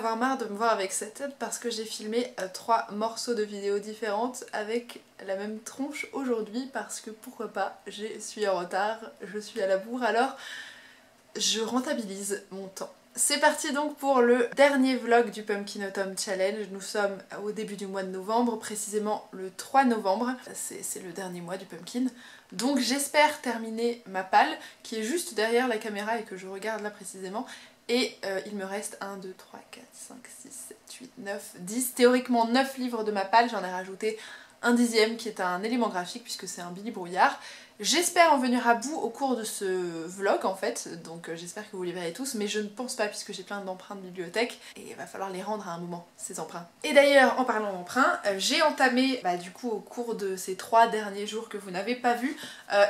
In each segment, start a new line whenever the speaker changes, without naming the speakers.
avoir marre de me voir avec cette tête parce que j'ai filmé 3 morceaux de vidéos différentes avec la même tronche aujourd'hui parce que pourquoi pas, je suis en retard, je suis à la bourre, alors je rentabilise mon temps. C'est parti donc pour le dernier vlog du Pumpkin Autumn Challenge. Nous sommes au début du mois de novembre, précisément le 3 novembre. C'est le dernier mois du Pumpkin. Donc j'espère terminer ma palle, qui est juste derrière la caméra et que je regarde là précisément. Et il me reste 1, 2, 3, 4, 5, 6, 7, 8, 9, 10. Théoriquement 9 livres de ma palle, j'en ai rajouté un 10e qui est un élément graphique puisque c'est un Billy Brouillard. J'espère en venir à bout au cours de ce vlog en fait, donc j'espère que vous les verrez tous, mais je ne pense pas puisque j'ai plein d'emprunts de bibliothèque et il va falloir les rendre à un moment, ces emprunts. Et d'ailleurs, en parlant d'emprunts, j'ai entamé, du coup au cours de ces 3 derniers jours que vous n'avez pas vu,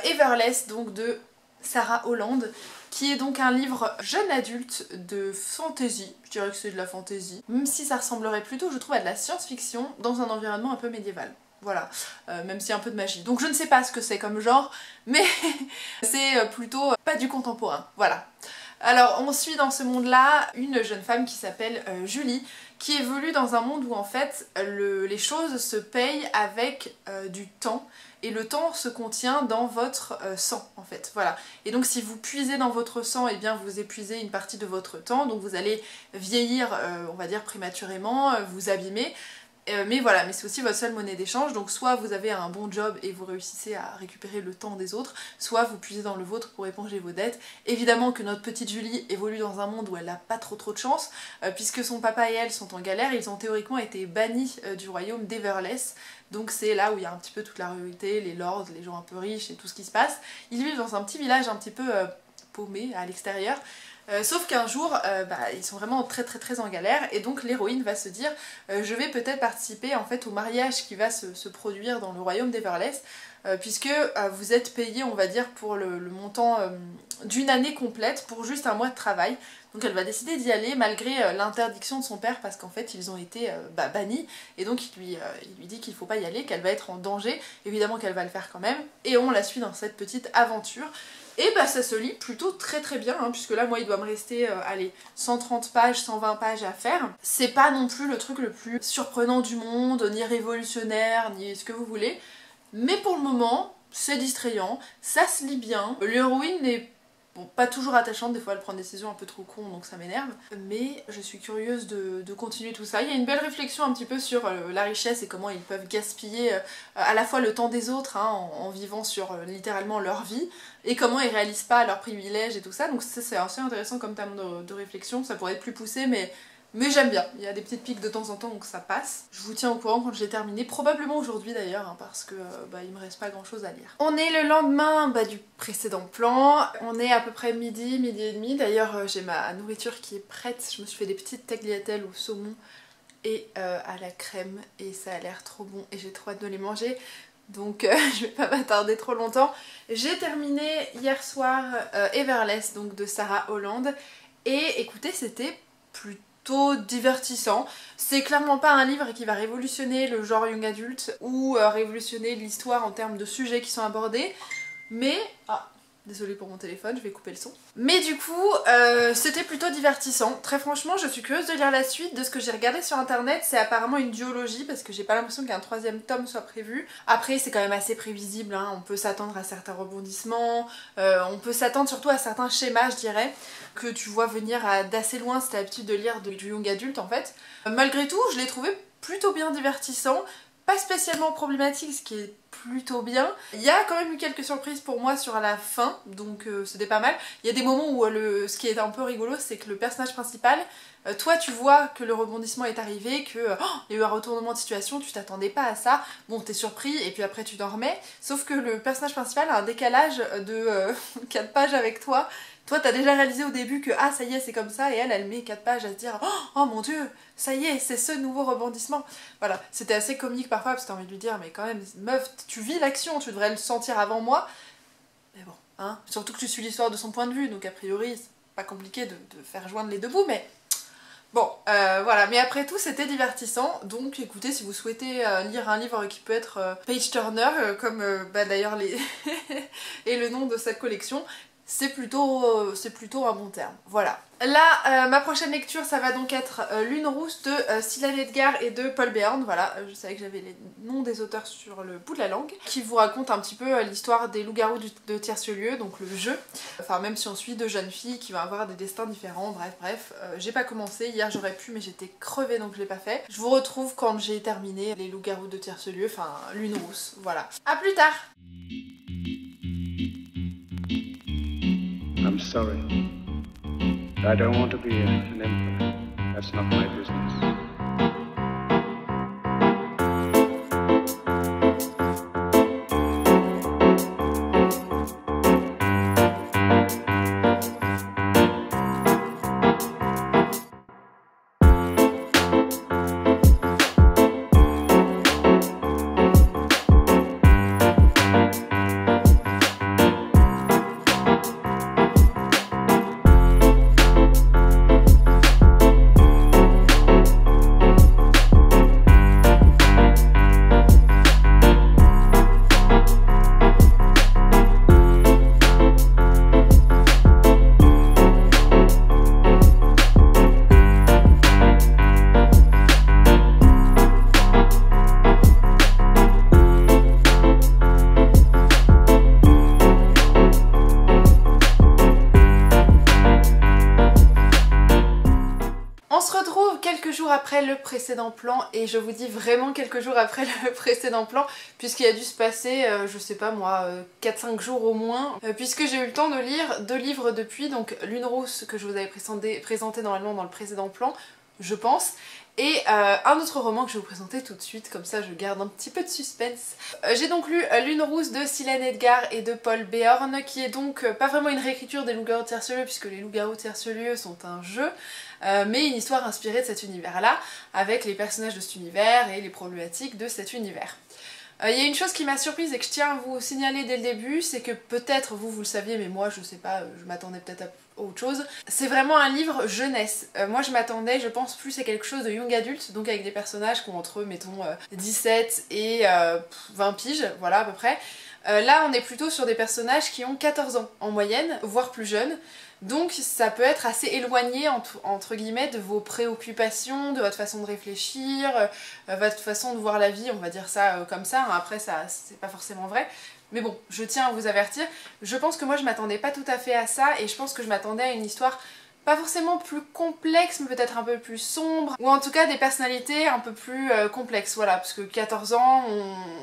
Everless, donc de Sarah Holland, qui est donc un livre jeune adulte de fantasy, je dirais que c'est de la fantasy, même si ça ressemblerait plutôt, je trouve, à de la science-fiction dans un environnement un peu médiéval. Voilà, même s'il y a un peu de magie. Donc je ne sais pas ce que c'est comme genre, mais c'est plutôt pas du contemporain, voilà. Alors on suit dans ce monde-là une jeune femme qui s'appelle Julie, qui évolue dans un monde où en fait les choses se payent avec du temps, et le temps se contient dans votre sang en fait, voilà. Et donc si vous puisez dans votre sang, et bien vous épuisez une partie de votre temps, donc vous allez vieillir, on va dire prématurément, vous abîmer. Mais voilà, mais c'est aussi votre seule monnaie d'échange, donc soit vous avez un bon job et vous réussissez à récupérer le temps des autres, soit vous puisez dans le vôtre pour éponger vos dettes. Évidemment que notre petite Julie évolue dans un monde où elle n'a pas trop de chance, puisque son papa et elle sont en galère, ils ont théoriquement été bannis du royaume d'Everless, donc c'est là où il y a un petit peu toute la royauté, les lords, les gens un peu riches et tout ce qui se passe. Ils vivent dans un petit village un petit peu paumé à l'extérieur. Sauf qu'un jour, ils sont vraiment très en galère et donc l'héroïne va se dire je vais peut-être participer en fait au mariage qui va se produire dans le royaume d'Everless puisque vous êtes payé, on va dire, pour le montant d'une année complète pour juste un mois de travail. Donc elle va décider d'y aller malgré l'interdiction de son père parce qu'en fait ils ont été bannis et donc il lui dit qu'il faut pas y aller, qu'elle va être en danger, évidemment qu'elle va le faire quand même et on la suit dans cette petite aventure. Et ça se lit plutôt très bien, hein, puisque là moi il doit me rester, allez, 130 pages, 120 pages à faire. C'est pas non plus le truc le plus surprenant du monde, ni révolutionnaire, ni ce que vous voulez. Mais pour le moment, c'est distrayant, ça se lit bien. L'héroïne est pas toujours attachante, des fois elle prend des décisions un peu trop cons donc ça m'énerve. Mais je suis curieuse de continuer tout ça. Il y a une belle réflexion un petit peu sur la richesse et comment ils peuvent gaspiller à la fois le temps des autres hein, en vivant sur littéralement leur vie et comment ils réalisent pas leurs privilèges et tout ça. Donc ça c'est assez intéressant comme terme de réflexion, ça pourrait être plus poussé mais j'aime bien, il y a des petites piques de temps en temps donc ça passe. Je vous tiens au courant quand j'ai terminé, probablement aujourd'hui d'ailleurs, hein, parce que il me reste pas grand chose à lire. On est le lendemain du précédent plan, on est à peu près midi et demi, d'ailleurs j'ai ma nourriture qui est prête, je me suis fait des petites tagliatelles au saumon et à la crème et ça a l'air trop bon et j'ai trop hâte de les manger. Donc je vais pas m'attarder trop longtemps. J'ai terminé hier soir Everless donc de Sarah Holland et écoutez c'était plutôt divertissant. C'est clairement pas un livre qui va révolutionner le genre young adulte ou révolutionner l'histoire en termes de sujets qui sont abordés, mais... Ah, désolée pour mon téléphone, je vais couper le son. Mais du coup, c'était plutôt divertissant. Très franchement, je suis curieuse de lire la suite. De ce que j'ai regardé sur internet, c'est apparemment une duologie parce que j'ai pas l'impression qu'un 3e tome soit prévu. Après, c'est quand même assez prévisible, hein. On peut s'attendre à certains rebondissements, on peut s'attendre surtout à certains schémas, je dirais, que tu vois venir d'assez loin si t'as l'habitude de lire du young adulte en fait. Malgré tout, je l'ai trouvé plutôt bien divertissant. Pas spécialement problématique, ce qui est plutôt bien. Il y a quand même eu quelques surprises pour moi sur la fin, donc c'était pas mal. Il y a des moments où ce qui est un peu rigolo, c'est que le personnage principal, toi tu vois que le rebondissement est arrivé, que il y a eu un retournement de situation, tu t'attendais pas à ça, bon t'es surpris et puis après tu t'en remets, sauf que le personnage principal a un décalage de 4 pages avec toi. Toi t'as déjà réalisé au début que ah ça y est c'est comme ça et elle met 4 pages à se dire oh mon dieu ça y est c'est ce nouveau rebondissement. Voilà, c'était assez comique parfois parce que t'as envie de lui dire mais quand même meuf tu vis l'action, tu devrais le sentir avant moi. Mais bon, hein, surtout que tu suis l'histoire de son point de vue donc a priori c'est pas compliqué de faire joindre les deux bouts mais... Bon, voilà, mais après tout c'était divertissant, donc écoutez, si vous souhaitez lire un livre qui peut être page turner, comme d'ailleurs et le nom de cette collection, c'est plutôt un bon terme. Voilà. Là, ma prochaine lecture, ça va donc être Lune rousse de Sylvain Edgar et de Paul Béarn. Voilà, je savais que j'avais les noms des auteurs sur le bout de la langue, qui vous raconte un petit peu l'histoire des loups-garous de Tiercelieu, donc le jeu. Enfin, même si on suit deux jeunes filles qui vont avoir des destins différents, bref. J'ai pas commencé, hier j'aurais pu, mais j'étais crevée donc je l'ai pas fait. Je vous retrouve quand j'ai terminé les loups-garous de Tiercelieu, enfin Lune rousse, voilà. A plus tard!
I'm sorry. I don't want to be an emperor. That's not my business.
Après le précédent plan, et je vous dis vraiment quelques jours après le précédent plan, puisqu'il a dû se passer, je sais pas moi, 4-5 jours au moins, puisque j'ai eu le temps de lire 2 livres depuis, donc Lune rousse que je vous avais présenté normalement dans le précédent plan, je pense, et un autre roman que je vais vous présenter tout de suite, comme ça je garde un petit peu de suspense. J'ai donc lu Lune rousse de Sylvain Edgar et de Paul Béarn, qui est donc pas vraiment une réécriture des loups-garous de Tiercelieu, puisque les loups-garous de Tiercelieu sont un jeu, mais une histoire inspirée de cet univers-là, avec les personnages de cet univers et les problématiques de cet univers. Il y a une chose qui m'a surprise et que je tiens à vous signaler dès le début, c'est que peut-être vous le saviez, mais moi je sais pas, je m'attendais peut-être à autre chose. C'est vraiment un livre jeunesse. Moi je m'attendais, je pense, plus à quelque chose de young adulte, donc avec des personnages qui ont entre, mettons, 17 et 20 piges, voilà à peu près. Là on est plutôt sur des personnages qui ont 14 ans en moyenne, voire plus jeunes. Donc ça peut être assez éloigné entre guillemets de vos préoccupations, de votre façon de réfléchir, votre façon de voir la vie, on va dire ça comme ça, après ça c'est pas forcément vrai. Mais bon, je tiens à vous avertir, je pense que moi je m'attendais pas tout à fait à ça et je pense que je m'attendais à une histoire pas forcément plus complexe, mais peut-être un peu plus sombre, ou en tout cas des personnalités un peu plus complexes, voilà, parce que 14 ans,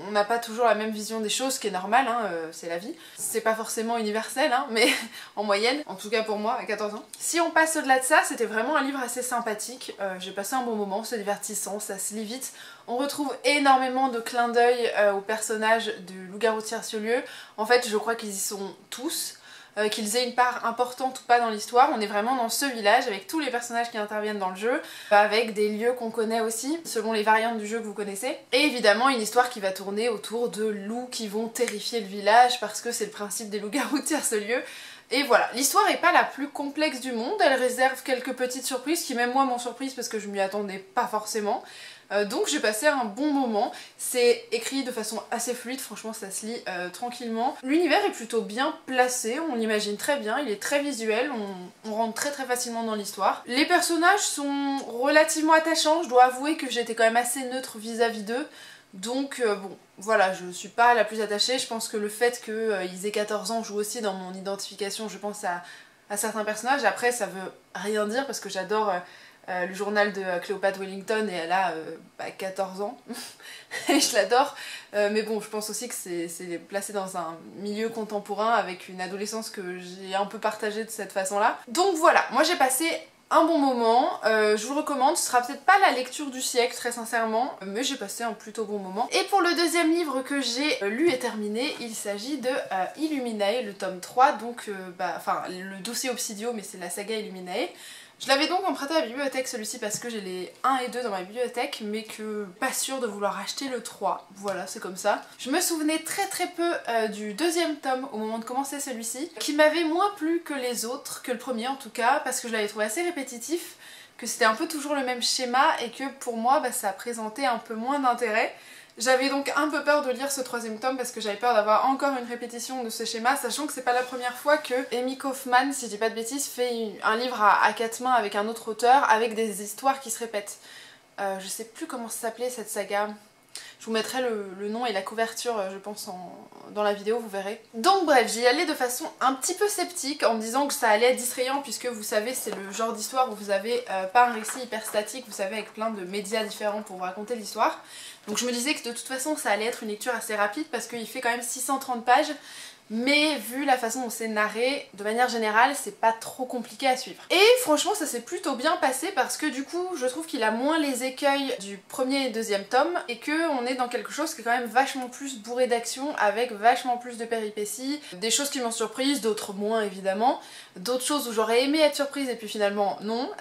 on n'a pas toujours la même vision des choses, ce qui est normal, hein, c'est la vie. C'est pas forcément universel, hein, mais en moyenne, en tout cas pour moi, à 14 ans. Si on passe au-delà de ça, c'était vraiment un livre assez sympathique, j'ai passé un bon moment, c'est divertissant, ça se lit vite. On retrouve énormément de clins d'œil aux personnages du loup-garou de Tiercelieu. En fait, je crois qu'ils y sont tous. Qu'ils aient une part importante ou pas dans l'histoire, on est vraiment dans ce village avec tous les personnages qui interviennent dans le jeu, avec des lieux qu'on connaît aussi, selon les variantes du jeu que vous connaissez, et évidemment une histoire qui va tourner autour de loups qui vont terrifier le village parce que c'est le principe des loups-garous de Tiercelieu. Et voilà, l'histoire est pas la plus complexe du monde, elle réserve quelques petites surprises qui même moi m'ont surprise parce que je m'y attendais pas forcément. Donc j'ai passé un bon moment, c'est écrit de façon assez fluide, franchement ça se lit tranquillement. L'univers est plutôt bien placé, on l'imagine très bien, il est très visuel, on rentre très facilement dans l'histoire. Les personnages sont relativement attachants, je dois avouer que j'étais quand même assez neutre vis-à-vis d'eux. Donc bon, voilà, je suis pas la plus attachée, je pense que le fait qu'ils aient 14 ans joue aussi dans mon identification, je pense à certains personnages. Après ça veut rien dire parce que j'adore le journal de Cléopâtre Wellington et elle a 14 ans et je l'adore, mais bon je pense aussi que c'est placé dans un milieu contemporain avec une adolescence que j'ai un peu partagée de cette façon là. Donc voilà, moi j'ai passé un bon moment, je vous le recommande, ce sera peut-être pas la lecture du siècle très sincèrement, mais j'ai passé un plutôt bon moment. Et pour le deuxième livre que j'ai lu et terminé, il s'agit de Illuminae, le tome 3, donc enfin le dossier Obsidio, mais c'est la saga Illuminae. Je l'avais donc emprunté à la bibliothèque celui-ci parce que j'ai les 1 et 2 dans ma bibliothèque, mais que pas sûre de vouloir acheter le 3. Voilà, c'est comme ça. Je me souvenais très peu du deuxième tome au moment de commencer celui-ci, qui m'avait moins plu que les autres, que le premier en tout cas, parce que je l'avais trouvé assez répétitif, que c'était un peu toujours le même schéma et que pour moi ça présentait un peu moins d'intérêt. J'avais donc un peu peur de lire ce troisième tome parce que j'avais peur d'avoir encore une répétition de ce schéma, sachant que c'est pas la première fois que Amy Kaufman, si je dis pas de bêtises, fait un livre à 4 mains avec un autre auteur, avec des histoires qui se répètent. Je sais plus comment ça s'appelait cette saga. Je vous mettrai le nom et la couverture, je pense, dans la vidéo, vous verrez. Donc bref, j'y allais de façon un petit peu sceptique, en me disant que ça allait être distrayant, puisque vous savez, c'est le genre d'histoire où vous avez pas un récit hyper statique, vous savez, avec plein de médias différents pour vous raconter l'histoire. Donc je me disais que de toute façon, ça allait être une lecture assez rapide, parce qu'il fait quand même 630 pages, mais vu la façon dont c'est narré, de manière générale, c'est pas trop compliqué à suivre. Et franchement, ça s'est plutôt bien passé parce que du coup, je trouve qu'il a moins les écueils du premier et deuxième tome et qu'on est dans quelque chose qui est quand même vachement plus bourré d'action, avec vachement plus de péripéties, des choses qui m'ont surprise, d'autres moins évidemment, d'autres choses où j'aurais aimé être surprise et puis finalement non.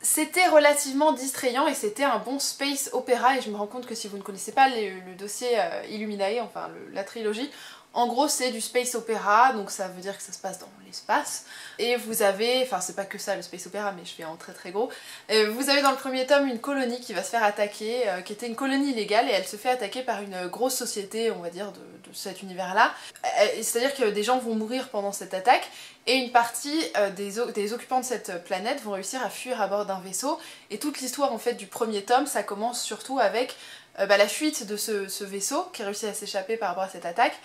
C'était relativement distrayant et c'était un bon space opéra, et je me rends compte que si vous ne connaissez pas le dossier Illuminae, enfin la trilogie, en gros c'est du space opéra, donc ça veut dire que ça se passe dans l'espace. Et vous avez, enfin c'est pas que ça le space opéra, mais je fais en très très gros. Vous avez dans le premier tome une colonie qui va se faire attaquer, qui était une colonie illégale, et elle se fait attaquer par une grosse société, on va dire, de cet univers-là. C'est-à-dire que des gens vont mourir pendant cette attaque, et une partie des occupants de cette planète vont réussir à fuir à bord d'un vaisseau. Et toute l'histoire en fait du premier tome, ça commence surtout avec la fuite de ce vaisseau qui réussit à s'échapper par rapport à cette attaque,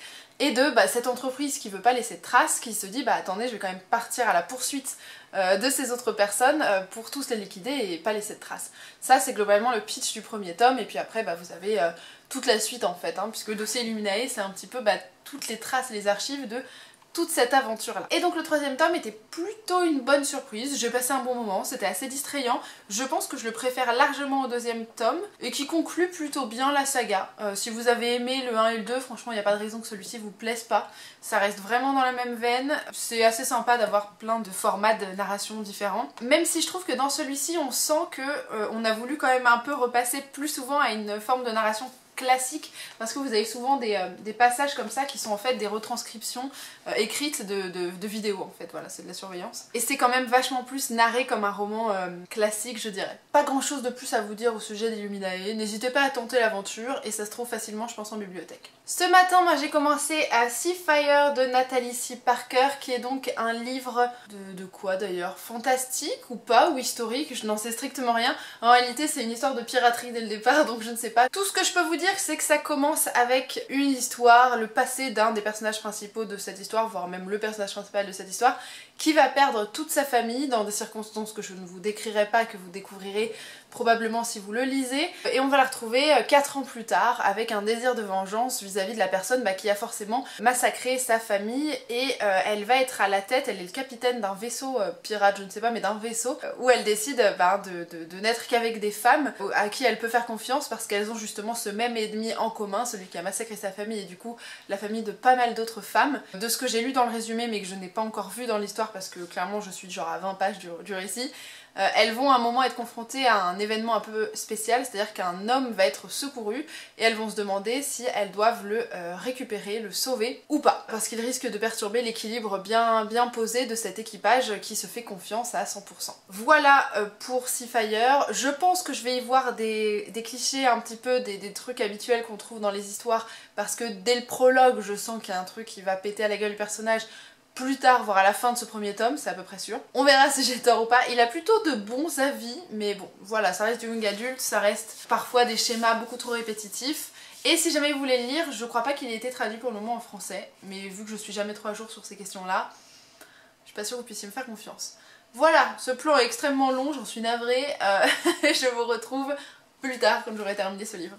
et de cette entreprise qui veut pas laisser de traces, qui se dit attendez, je vais quand même partir à la poursuite de ces autres personnes pour tous les liquider et pas laisser de traces. Ça c'est globalement le pitch du premier tome, et puis après vous avez toute la suite en fait, puisque le dossier Illuminae c'est un petit peu toutes les traces et les archives de toute cette aventure là. Et donc le troisième tome était plutôt une bonne surprise, j'ai passé un bon moment, c'était assez distrayant, je pense que je le préfère largement au deuxième tome, et qui conclut plutôt bien la saga. Si vous avez aimé le 1 et le 2, franchement il n'y a pas de raison que celui-ci vous plaise pas, ça reste vraiment dans la même veine, c'est assez sympa d'avoir plein de formats de narration différents, même si je trouve que dans celui-ci on sent que on a voulu quand même un peu repasser plus souvent à une forme de narration classique, parce que vous avez souvent des passages comme ça qui sont en fait des retranscriptions écrites de vidéos en fait, voilà, c'est de la surveillance. Et c'est quand même vachement plus narré comme un roman classique, je dirais. Pas grand chose de plus à vous dire au sujet d'Illuminae, n'hésitez pas à tenter l'aventure, et ça se trouve facilement je pense en bibliothèque. Ce matin moi j'ai commencé à Seafire de Nathalie C. Parker, qui est donc un livre de quoi d'ailleurs, fantastique ou pas, ou historique, je n'en sais strictement rien. En réalité c'est une histoire de piraterie dès le départ, donc je ne sais pas. Tout ce que je peux vous dire c'est que ça commence avec une histoire, le passé d'un des personnages principaux de cette histoire, voire même le personnage principal de cette histoire, qui va perdre toute sa famille dans des circonstances que je ne vous décrirai pas, que vous découvrirez probablement si vous le lisez, et on va la retrouver 4 ans plus tard avec un désir de vengeance vis-à-vis de la personne qui a forcément massacré sa famille, et elle va être à la tête, elle est le capitaine d'un vaisseau pirate, je ne sais pas, mais d'un vaisseau, où elle décide de n'être qu'avec des femmes à qui elle peut faire confiance parce qu'elles ont justement ce même ennemi en commun, celui qui a massacré sa famille et du coup la famille de pas mal d'autres femmes. De ce que j'ai lu dans le résumé mais que je n'ai pas encore vu dans l'histoire parce que clairement je suis genre à 20 pages du récit, elles vont à un moment être confrontées à un événement un peu spécial, c'est-à-dire qu'un homme va être secouru et elles vont se demander si elles doivent le récupérer, le sauver ou pas, parce qu'il risque de perturber l'équilibre bien posé de cet équipage qui se fait confiance à 100%. Voilà pour Seafire. Je pense que je vais y voir des clichés un petit peu, des trucs habituels qu'on trouve dans les histoires, parce que dès le prologue je sens qu'il y a un truc qui va péter à la gueule du personnage. Plus tard, voire à la fin de ce premier tome, c'est à peu près sûr. On verra si j'ai tort ou pas. Il a plutôt de bons avis, mais bon, voilà, ça reste du young adulte, ça reste parfois des schémas beaucoup trop répétitifs. Et si jamais vous voulez le lire, je crois pas qu'il ait été traduit pour le moment en français, mais vu que je suis jamais trop à jour sur ces questions-là, je suis pas sûre que vous puissiez me faire confiance. Voilà, ce plan est extrêmement long, j'en suis navrée, je vous retrouve plus tard quand j'aurai terminé ce livre.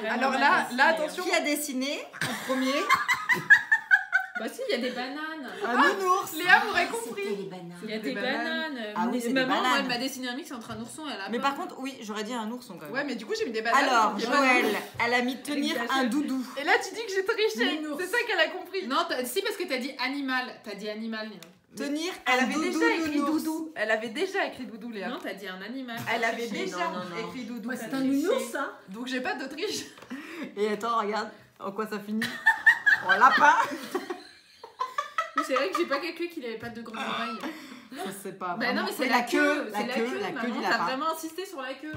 Alors là, attention.
Qui a dessiné en premier?
Bah si, il y a des bananes.
Un nounours.
Léa m'aurait compris.
C'était les bananes.
Il y a
Des
des bananes.
Ah oui, c'est des
Maman,
bananes.
moi, elle m'a dessiné un mix entre un ourson et un lapin.
Mais par contre, oui, j'aurais dit un ourson quand même.
Ouais, mais du coup, j'ai mis des bananes.
Alors,
donc il y a pas de-
Joël, elle a mis tenir
exagère.
un doudou.
Et là, tu dis que j'ai triché.
Nounours.
C'est ça qu'elle a compris.
Non, si, parce que t'as dit animal. T'as dit animal, Léa.
Tenir
Elle
un
avait
doudou
déjà écrit
nounours.
doudou. Elle avait déjà écrit doudou, Léa.
Non, t'as dit un animal.
Elle avait
triché.
déjà
Non, non, non.
écrit doudou.
Ouais,
T'as
c'est un
triché.
nounours, hein.
Donc j'ai pas d'Autriche.
Et attends, regarde en quoi ça finit. En lapin.
Oui, c'est vrai que j'ai pas calculé qu'il avait pas de grandes oreilles.
Je sais pas.
Bah non, mais c'est
Oui,
la queue.
la
C'est
queue,
maman,
du
t'as
lapin.
vraiment insisté sur la queue.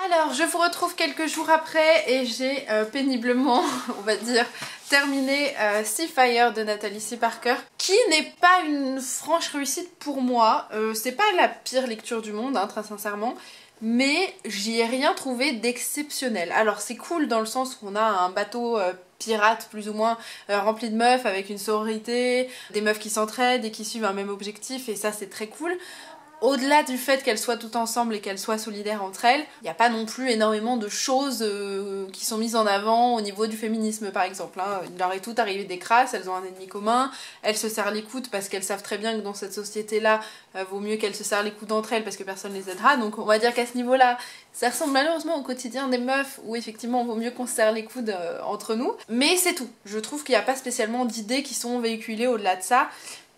Alors, je vous retrouve quelques jours après et j'ai péniblement, on va dire, terminé Seafire de Nathalie C. Parker, qui n'est pas une franche réussite pour moi. C'est pas la pire lecture du monde, hein, très sincèrement, mais j'y ai rien trouvé d'exceptionnel. Alors, c'est cool dans le sens où on a un bateau pirate plus ou moins rempli de meufs avec une sororité, des meufs qui s'entraident et qui suivent un même objectif, et ça c'est très cool. Au-delà du fait qu'elles soient toutes ensemble et qu'elles soient solidaires entre elles, il n'y a pas non plus énormément de choses qui sont mises en avant au niveau du féminisme par exemple. Hein. Il leur est tout arrivé des crasses, elles ont un ennemi commun, elles se serrent les coudes parce qu'elles savent très bien que dans cette société-là, vaut mieux qu'elles se serrent les coudes entre elles parce que personne les aidera. Donc on va dire qu'à ce niveau-là, ça ressemble malheureusement au quotidien des meufs où effectivement vaut mieux qu'on se serre les coudes entre nous. Mais c'est tout. Je trouve qu'il n'y a pas spécialement d'idées qui sont véhiculées au-delà de ça.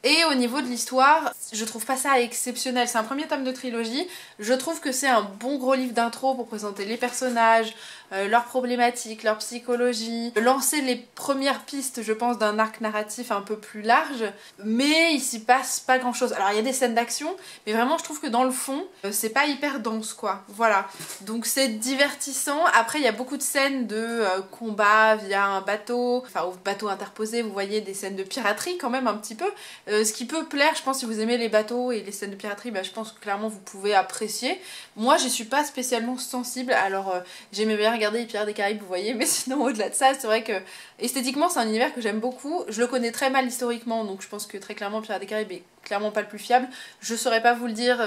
Et au niveau de l'histoire, je trouve pas ça exceptionnel. C'est un premier tome de trilogie. Je trouve que c'est un bon gros livre d'intro pour présenter les personnages, leurs problématiques, leur psychologie, lancer les premières pistes, je pense, d'un arc narratif un peu plus large. Mais il s'y passe pas grand chose. Alors il y a des scènes d'action, mais vraiment je trouve que dans le fond, c'est pas hyper dense quoi. Voilà. Donc c'est divertissant. Après il y a beaucoup de scènes de combat via un bateau, enfin au bateau interposé, vous voyez des scènes de piraterie quand même un petit peu. Ce qui peut plaire, je pense, si vous aimez les bateaux et les scènes de piraterie, bah, je pense que clairement vous pouvez apprécier. Moi, je suis pas spécialement sensible, alors j'aimais bien regarder les Pirates des Caraïbes, vous voyez, mais sinon au-delà de ça, c'est vrai que esthétiquement, c'est un univers que j'aime beaucoup. Je le connais très mal historiquement, donc je pense que très clairement, Pirates des Caraïbes est clairement pas le plus fiable. Je saurais pas vous le dire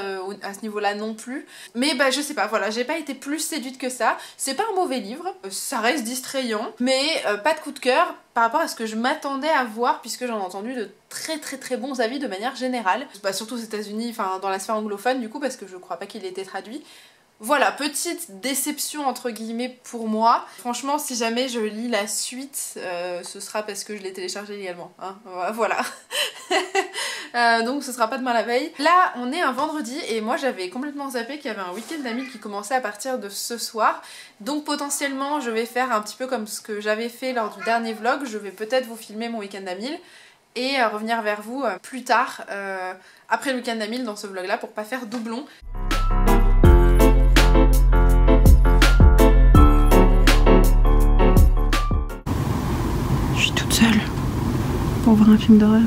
à ce niveau-là non plus. Mais bah, je sais pas, voilà, j'ai pas été plus séduite que ça. C'est pas un mauvais livre, ça reste distrayant, mais pas de coup de cœur par rapport à ce que je m'attendais à voir, puisque j'en ai entendu de très bons avis de manière générale. Bah, surtout aux États-Unis, enfin dans la sphère anglophone du coup, parce que je crois pas qu'il ait été traduit. Voilà, petite déception entre guillemets pour moi. Franchement, si jamais je lis la suite, ce sera parce que je l'ai téléchargé illégalement. Hein, voilà. Donc ce sera pas demain la veille. Là, on est un vendredi et moi j'avais complètement zappé qu'il y avait un week-end d'amis qui commençait à partir de ce soir. Donc potentiellement, je vais faire un petit peu comme ce que j'avais fait lors du dernier vlog. Je vais peut-être vous filmer mon week-end d'Amil et revenir vers vous plus tard, après le week-end d'Amil dans ce vlog là pour pas faire doublon. Je suis toute seule pour voir un film d'horreur.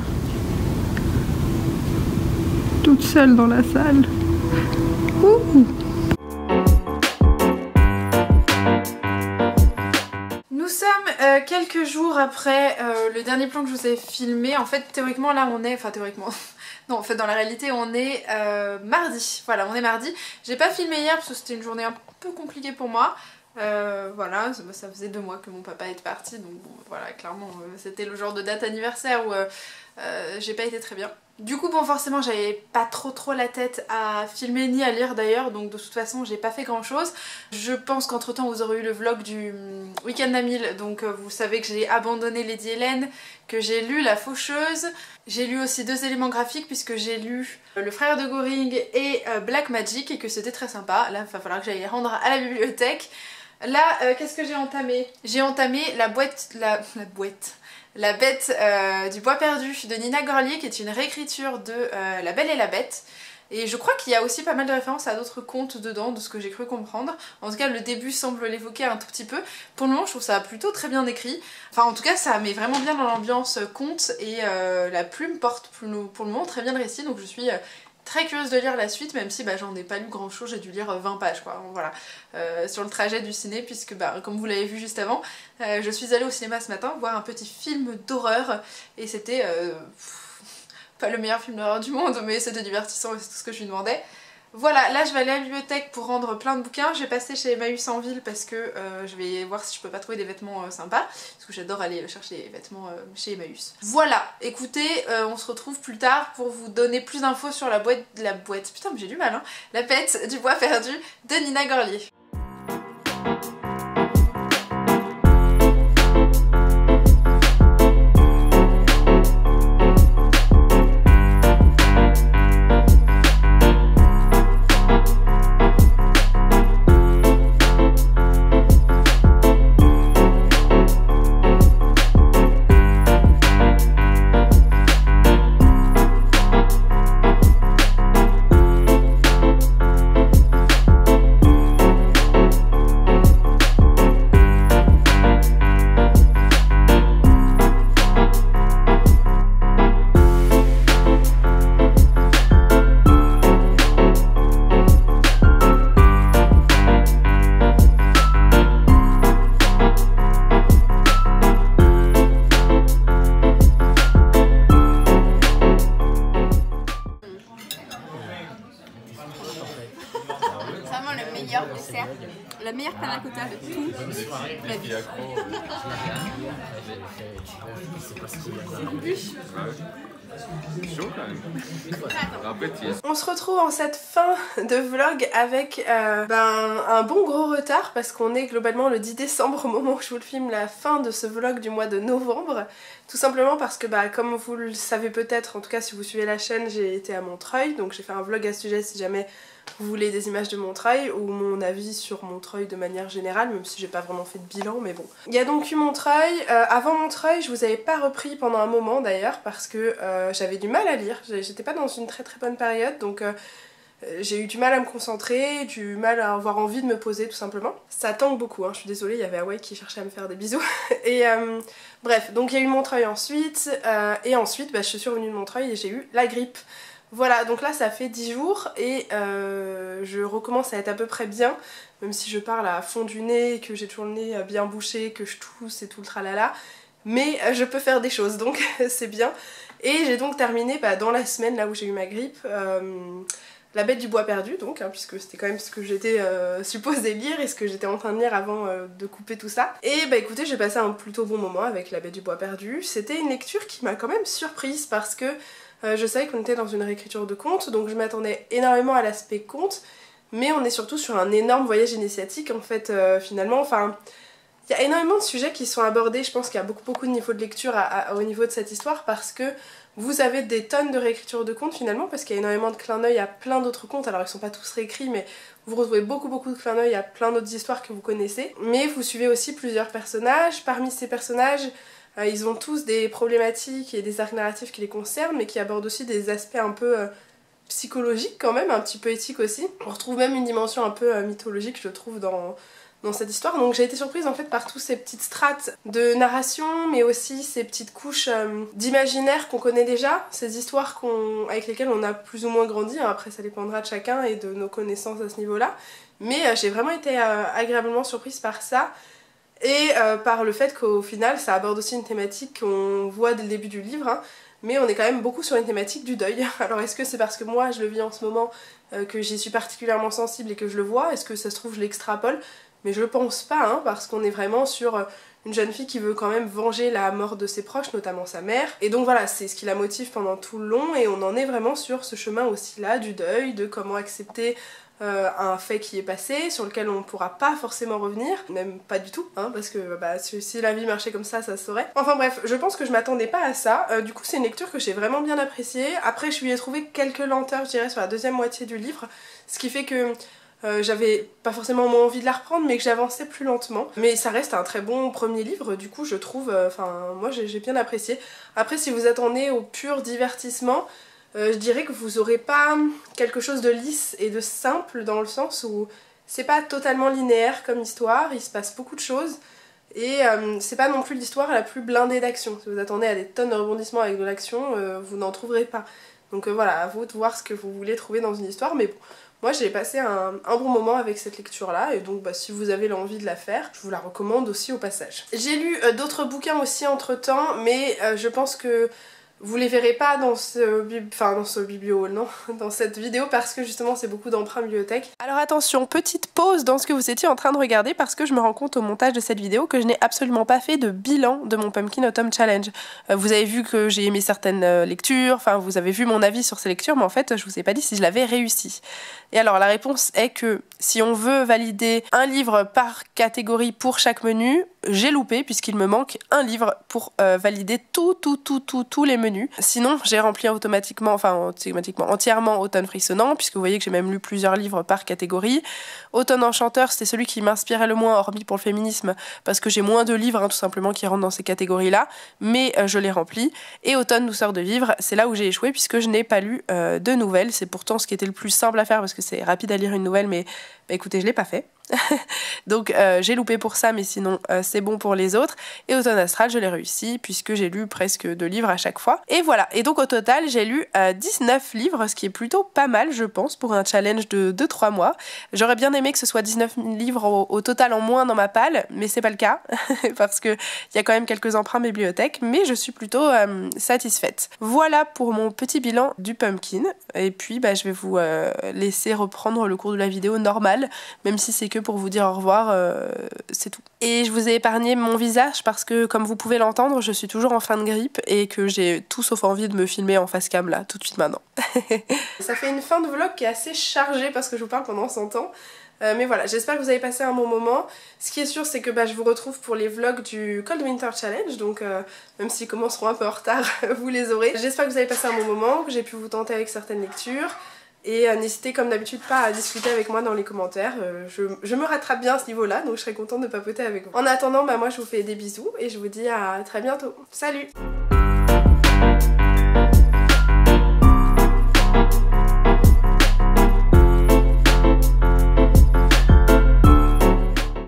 Toute seule dans la salle. Ouh. Nous sommes quelques jours après le dernier plan que je vous ai filmé. En fait, théoriquement, là on est... Enfin, théoriquement... Non, en fait, dans la réalité, on est mardi. Voilà, on est mardi. J'ai pas filmé hier parce que c'était une journée un peu compliquée pour moi. Voilà, ça faisait 2 mois que mon papa est parti, donc bon, voilà, clairement, c'était le genre de date anniversaire où j'ai pas été très bien. Du coup, bon, forcément, j'avais pas trop la tête à filmer ni à lire d'ailleurs, donc de toute façon, j'ai pas fait grand chose. Je pense qu'entre temps, vous aurez eu le vlog du week-end d'Amil, donc vous savez que j'ai abandonné Lady Hélène, que j'ai lu La Faucheuse. J'ai lu aussi 2 éléments graphiques puisque j'ai lu Le Frère de Goring et Black Magic et que c'était très sympa. Là, il va falloir que j'aille les rendre à la bibliothèque. Là, qu'est-ce que j'ai entamé? J'ai entamé la bête du bois perdu de Nina Gorlier, qui est une réécriture de La Belle et la Bête. Et je crois qu'il y a aussi pas mal de références à d'autres contes dedans, de ce que j'ai cru comprendre. En tout cas, le début semble l'évoquer un tout petit peu. Pour le moment, je trouve ça plutôt très bien écrit. Enfin, en tout cas, ça met vraiment bien dans l'ambiance conte et la plume porte pour le moment très bien le récit. Donc je suis très curieuse de lire la suite, même si bah, j'en ai pas lu grand chose, j'ai dû lire 20 pages quoi, voilà, sur le trajet du ciné, puisque bah, comme vous l'avez vu juste avant, je suis allée au cinéma ce matin voir un petit film d'horreur, et c'était pas le meilleur film d'horreur du monde, mais c'était divertissant et c'est tout ce que je lui demandais. Voilà, là je vais aller à la bibliothèque pour rendre plein de bouquins. Je vais passer chez Emmaüs en ville parce que je vais voir si je peux pas trouver des vêtements sympas. Parce que j'adore aller chercher les vêtements chez Emmaüs. Voilà, écoutez, on se retrouve plus tard pour vous donner plus d'infos sur la boîte, putain mais j'ai du mal hein, la pète du bois perdu de Nina Gorlier.
dessert, la meilleure panna cotta de toute la vie.
On se retrouve en cette fin de vlog avec un bon gros retard parce qu'on est globalement le 10 décembre au moment où je vous le filme, la fin de ce vlog du mois de novembre. Tout simplement parce que comme vous le savez peut-être, en tout cas si vous suivez la chaîne, j'ai été à Montreuil, donc j'ai fait un vlog à ce sujet si jamais vous voulez des images de Montreuil ou mon avis sur Montreuil de manière générale, même si j'ai pas vraiment fait de bilan, mais bon. Il y a donc eu Montreuil. Avant Montreuil, je vous avais pas repris pendant un moment d'ailleurs parce que j'avais du mal à lire. J'étais pas dans une très bonne période, donc j'ai eu du mal à me concentrer, du mal à avoir envie de me poser tout simplement. Ça tangue beaucoup, hein, je suis désolée, il y avait Hawaii qui cherchait à me faire des bisous. Et bref, donc il y a eu Montreuil ensuite, et ensuite je suis revenue de Montreuil et j'ai eu la grippe. Voilà, donc là ça fait 10 jours et je recommence à être à peu près bien, même si je parle à fond du nez, que j'ai toujours le nez bien bouché, que je tousse et tout le tralala, mais je peux faire des choses, donc c'est bien. Et j'ai donc terminé dans la semaine là où j'ai eu ma grippe, La Bête du Bois Perdu, donc, hein, puisque c'était quand même ce que j'étais supposée lire et ce que j'étais en train de lire avant de couper tout ça. Et écoutez, j'ai passé un plutôt bon moment avec La Bête du Bois Perdu. C'était une lecture qui m'a quand même surprise parce que je savais qu'on était dans une réécriture de conte, donc je m'attendais énormément à l'aspect conte, mais on est surtout sur un énorme voyage initiatique en fait, finalement. Enfin, il y a énormément de sujets qui sont abordés, je pense qu'il y a beaucoup de niveaux de lecture au niveau de cette histoire, parce que vous avez des tonnes de réécriture de contes finalement, parce qu'il y a énormément de clins d'œil à plein d'autres contes. Alors ils sont pas tous réécrits, mais vous retrouvez beaucoup de clins d'œil à plein d'autres histoires que vous connaissez. Mais vous suivez aussi plusieurs personnages. Parmi ces personnages, ils ont tous des problématiques et des arcs narratifs qui les concernent, mais qui abordent aussi des aspects un peu psychologiques quand même, un petit peu éthiques aussi. On retrouve même une dimension un peu mythologique, je trouve, dans cette histoire. Donc j'ai été surprise en fait par tous ces petites strates de narration, mais aussi ces petites couches d'imaginaire qu'on connaît déjà, ces histoires avec lesquelles on a plus ou moins grandi, hein. Après ça dépendra de chacun et de nos connaissances à ce niveau-là. Mais j'ai vraiment été agréablement surprise par ça. Et par le fait qu'au final ça aborde aussi une thématique qu'on voit dès le début du livre, hein, mais on est quand même beaucoup sur une thématique du deuil. Alors est-ce que c'est parce que moi je le vis en ce moment que j'y suis particulièrement sensible et que je le vois? Est-ce que ça se trouve je l'extrapole? Mais je pense pas, hein, parce qu'on est vraiment sur une jeune fille qui veut quand même venger la mort de ses proches, notamment sa mère. Et donc voilà, c'est ce qui la motive pendant tout le long, et on en est vraiment sur ce chemin aussi là du deuil, de comment accepter un fait qui est passé, sur lequel on ne pourra pas forcément revenir, même pas du tout, hein, parce que si la vie marchait comme ça se saurait. Enfin bref, je pense que je m'attendais pas à ça, du coup c'est une lecture que j'ai vraiment bien appréciée. Après je lui ai trouvé quelques lenteurs, je dirais, sur la deuxième moitié du livre, ce qui fait que j'avais pas forcément moins envie de la reprendre, mais que j'avançais plus lentement. Mais ça reste un très bon premier livre, du coup je trouve, moi j'ai bien apprécié. Après si vous attendez au pur divertissement, je dirais que vous aurez pas quelque chose de lisse et de simple, dans le sens où c'est pas totalement linéaire comme histoire, il se passe beaucoup de choses, et c'est pas non plus l'histoire la plus blindée d'action. Si vous attendez à des tonnes de rebondissements avec de l'action, vous n'en trouverez pas. Donc voilà, à vous de voir ce que vous voulez trouver dans une histoire, mais bon, moi j'ai passé un bon moment avec cette lecture là, et donc si vous avez l'envie de la faire, je vous la recommande aussi au passage. J'ai lu d'autres bouquins aussi entre temps, mais je pense que Vous les verrez pas dans ce biblio, non, dans cette vidéo parce que justement c'est beaucoup d'emprunts bibliothèque. Alors attention, petite pause dans ce que vous étiez en train de regarder parce que je me rends compte au montage de cette vidéo que je n'ai absolument pas fait de bilan de mon Pumpkin Autumn Challenge. Vous avez vu que j'ai aimé certaines lectures, enfin vous avez vu mon avis sur ces lectures, mais en fait je vous ai pas dit si je l'avais réussi. Et alors la réponse est que si on veut valider un livre par catégorie pour chaque menu, j'ai loupé puisqu'il me manque un livre pour valider tous les menus. Sinon j'ai rempli automatiquement entièrement Automne frissonnant puisque vous voyez que j'ai même lu plusieurs livres par catégorie. Automne enchanteur, c'était celui qui m'inspirait le moins hormis pour le féminisme parce que j'ai moins de livres tout simplement qui rentrent dans ces catégories là, mais je l'ai rempli. Et Automne douceur de vivre, c'est là où j'ai échoué puisque je n'ai pas lu de nouvelles. C'est pourtant ce qui était le plus simple à faire parce que c'est rapide à lire une nouvelle, mais écoutez, je l'ai pas fait. Donc j'ai loupé pour ça, mais sinon c'est bon pour les autres. Et Automne astral, je l'ai réussi puisque j'ai lu presque 2 livres à chaque fois. Et voilà, et donc au total j'ai lu 19 livres, ce qui est plutôt pas mal je pense pour un challenge de 2-3 mois. J'aurais bien aimé que ce soit 19 livres au total en moins dans ma palle, mais c'est pas le cas parce qu'il y a quand même quelques emprunts bibliothèque, mais je suis plutôt satisfaite. Voilà pour mon petit bilan du Pumpkin. Et puis je vais vous laisser reprendre le cours de la vidéo normal, même si c'est que pour vous dire au revoir, c'est tout. Et je vous ai épargné mon visage parce que comme vous pouvez l'entendre, je suis toujours en fin de grippe et que j'ai tout sauf envie de me filmer en face cam là, tout de suite maintenant. Ça fait une fin de vlog qui est assez chargée parce que je vous parle pendant 100 ans. Mais voilà, j'espère que vous avez passé un bon moment. Ce qui est sûr, c'est que je vous retrouve pour les vlogs du Cold Winter Challenge, donc même s'ils commenceront un peu en retard, vous les aurez. J'espère que vous avez passé un bon moment, que j'ai pu vous tenter avec certaines lectures. Et n'hésitez comme d'habitude pas à discuter avec moi dans les commentaires, je me rattrape bien à ce niveau là, donc je serais contente de papoter avec vous. En attendant, moi je vous fais des bisous et je vous dis à très bientôt. Salut!